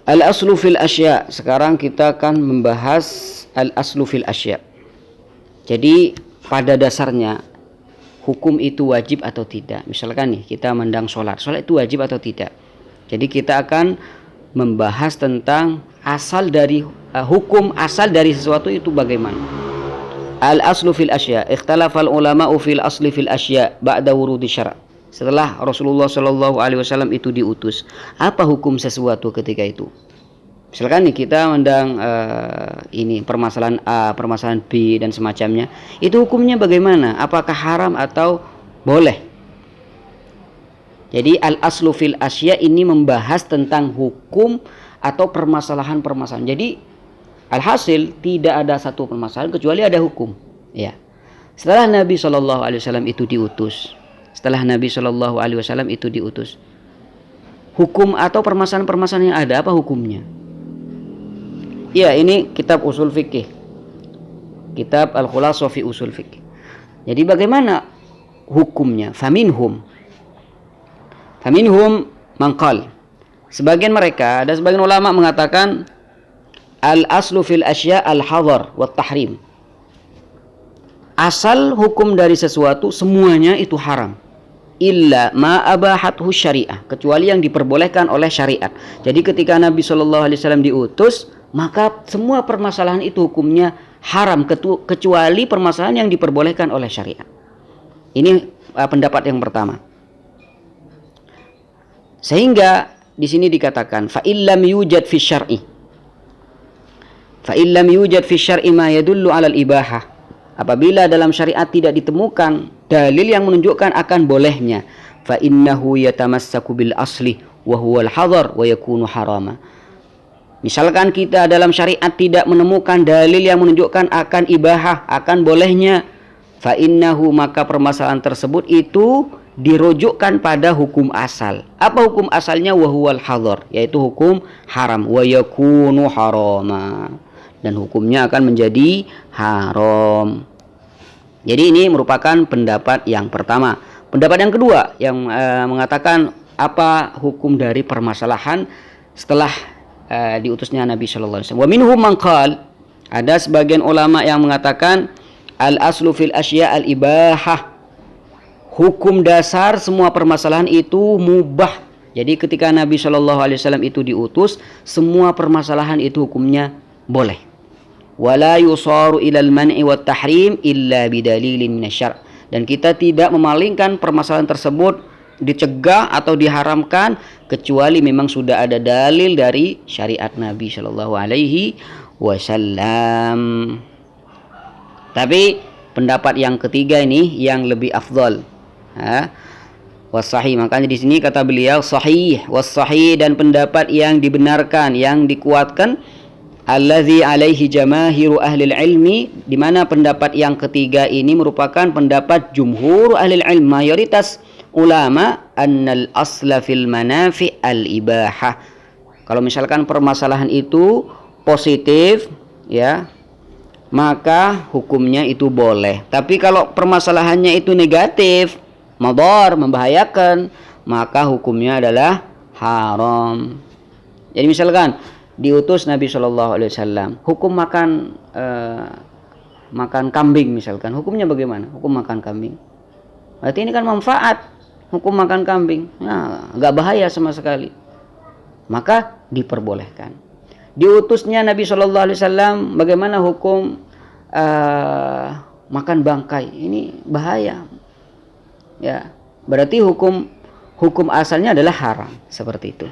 Al-aslu fil asya. Sekarang kita akan membahas al-aslu fil asya. Jadi pada dasarnya hukum itu wajib atau tidak. Misalkan nih kita mendang sholat itu wajib atau tidak. Jadi kita akan membahas tentang asal dari hukum asal dari sesuatu itu bagaimana. Al-aslu fil asya. Ikhtalafal ulama'u fil asli fil asya ba'da wurudi syara'. Setelah Rasulullah Shallallahu Alaihi Wasallam itu diutus, apa hukum sesuatu ketika itu? Misalkan nih kita mendang ini permasalahan A, permasalahan B dan semacamnya, itu hukumnya bagaimana? Apakah haram atau boleh? Jadi al-aslu fil asya ini membahas tentang hukum atau permasalahan-permasalahan. Jadi alhasil tidak ada satu permasalahan kecuali ada hukum. Ya. Setelah Nabi Shallallahu Alaihi Wasallam itu diutus. Hukum atau permasalahan-permasalahan yang ada, apa hukumnya? Ya, ini kitab usul fikih. Kitab Al-Khulasah fi Usul Fikih. Jadi bagaimana hukumnya? Faminhum mangqal. Sebagian mereka, ada sebagian ulama mengatakan al-aslu fil asya al-hadar wa tahrim. Asal hukum dari sesuatu semuanya itu haram. Illa ma abahathu syariah, kecuali yang diperbolehkan oleh syariat. Jadi ketika Nabi Shallallahu Alaihi Wasallam diutus, maka semua permasalahan itu hukumnya haram kecuali permasalahan yang diperbolehkan oleh syariat. Ini pendapat yang pertama. Sehingga di sini dikatakan fa illam yujad fi syar'i ma yadullu 'ala al-ibahah. Apabila dalam syariat tidak ditemukan dalil yang menunjukkan akan bolehnya, fa innahu yatamassaku bil asli wa huwa al-hadar wa yakunu harama. Misalkan kita dalam syariat tidak menemukan dalil yang menunjukkan akan ibahah, akan bolehnya, fa innahu, maka permasalahan tersebut itu dirujukkan pada hukum asal. Apa hukum asalnya? Wa huwa al-hadar, yaitu hukum haram, wa yakunu harama, dan hukumnya akan menjadi haram. Jadi ini merupakan pendapat yang pertama. Pendapat yang kedua yang mengatakan apa hukum dari permasalahan setelah diutusnya Nabi Shallallahu Alaihi Wasallam. Wa minhum man qala, ada sebagian ulama yang mengatakan al-aslu fil asya al-ibahah. Hukum dasar semua permasalahan itu mubah. Jadi ketika Nabi Shallallahu Alaihi Wasallam itu diutus, semua permasalahan itu hukumnya boleh. Wala yusaru ilal man'i wat tahrim illa bidalilin minasyar'. Dan kita tidak memalingkan permasalahan tersebut dicegah atau diharamkan kecuali memang sudah ada dalil dari syariat Nabi Shallallahu Alaihi Wasallam. Tapi pendapat yang ketiga ini yang lebih afdal. Wasahih, makanya di sini kata beliau sahih, wasahih, dan pendapat yang dibenarkan, yang dikuatkan, allazi alaihi jamahiru ahli ilmi, di mana pendapat yang ketiga ini merupakan pendapat jumhur ahli ilmi, mayoritas ulama, annal asla fil manafi al ibahah. Kalau misalkan permasalahan itu positif, ya, maka hukumnya itu boleh. Tapi kalau permasalahannya itu negatif, madar, membahayakan, maka hukumnya adalah haram. Jadi misalkan diutus Nabi Shallallahu Alaihi Wasallam, hukum makan kambing misalkan, hukumnya bagaimana? Hukum makan kambing, berarti ini kan manfaat. Hukum makan kambing, nah, nggak bahaya sama sekali, maka diperbolehkan. Diutusnya Nabi Shallallahu Alaihi Wasallam, bagaimana hukum makan bangkai? Ini bahaya, ya, berarti hukum asalnya adalah haram, seperti itu.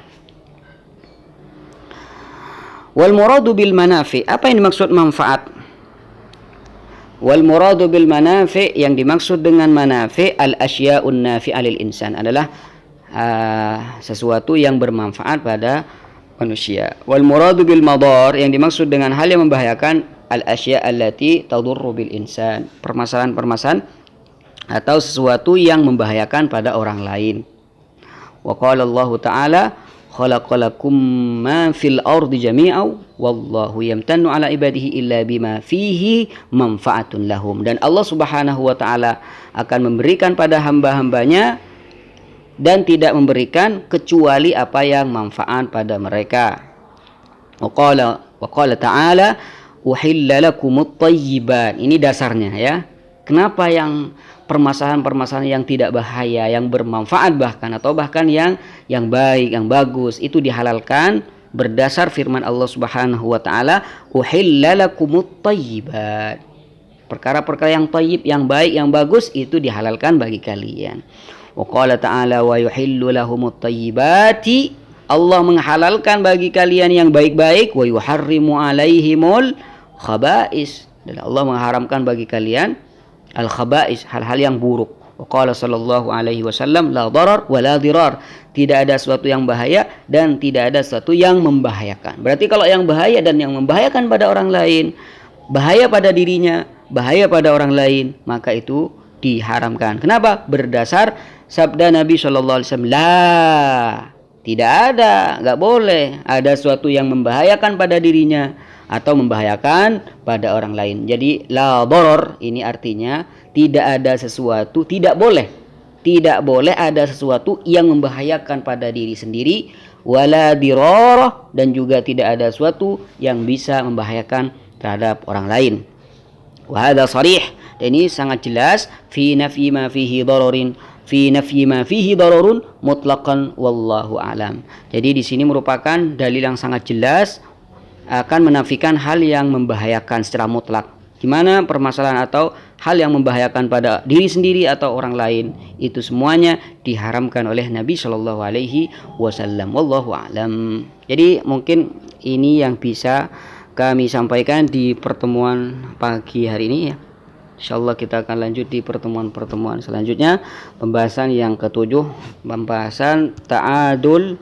Wal muradu bil manafi, apa yang dimaksud manfaat? Wal muradu bil manafi, yang dimaksud dengan manafi al asya'un nafi'ah lil insan, adalah sesuatu yang bermanfaat pada manusia. Wal muradu bil madar, yang dimaksud dengan hal yang membahayakan, al asya' allati tadurru bil insan, permasalahan-permasalahan atau sesuatu yang membahayakan pada orang lain. Wa qala Allah Ta'ala khalaqalakum ma fil ardi jami'an wallahu yamtannu ala ibadihi illa bima fihi manfaatun lahum. Dan Allah Subhanahu wa taala akan memberikan pada hamba-hambanya dan tidak memberikan kecuali apa yang manfaat pada mereka. Wa qala ta'ala uhilla lakumut thayyibat. Ini dasarnya ya. Kenapa yang permasalahan-permasalahan yang tidak bahaya, yang bermanfaat bahkan atau bahkan yang baik, yang bagus itu dihalalkan berdasar firman Allah Subhanahu wa taala, uhilla lakumut thayyibat. Perkara-perkara yang thayyib, yang baik, yang bagus itu dihalalkan bagi kalian. Wa qala ta'ala wa yuhillu lahumut thayyibati. Allah menghalalkan bagi kalian yang baik-baik, wa yuharrimu alaihimul khaba'is. Dan Allah mengharamkan bagi kalian al-khaba'is, hal-hal yang buruk. Wa qala sallallahu alaihi wasallam la darar wa la dirar. Tidak ada sesuatu yang bahaya dan tidak ada sesuatu yang membahayakan. Berarti kalau yang bahaya dan yang membahayakan pada orang lain, bahaya pada dirinya, bahaya pada orang lain, maka itu diharamkan. Kenapa? Berdasar sabda Nabi sallallahu alaihi wasallam, tidak ada, nggak boleh ada sesuatu yang membahayakan pada dirinya atau membahayakan pada orang lain. Jadi la darar ini artinya tidak ada sesuatu, tidak boleh ada sesuatu yang membahayakan pada diri sendiri, wala dirar, dan juga tidak ada sesuatu yang bisa membahayakan terhadap orang lain. Wa hadza sharih, dan ini sangat jelas fi nafyi ma fihi dararin, fi nafyi ma fihi dararun mutlaqan wallahu alam. Jadi di sini merupakan dalil yang sangat jelas akan menafikan hal yang membahayakan secara mutlak. Gimana permasalahan atau hal yang membahayakan pada diri sendiri atau orang lain, itu semuanya diharamkan oleh Nabi Shallallahu Alaihi Wasallam. Wallahu alam. Jadi mungkin ini yang bisa kami sampaikan di pertemuan pagi hari ini ya. Insyaallah kita akan lanjut di pertemuan-pertemuan selanjutnya. Pembahasan yang ketujuh, pembahasan ta'adul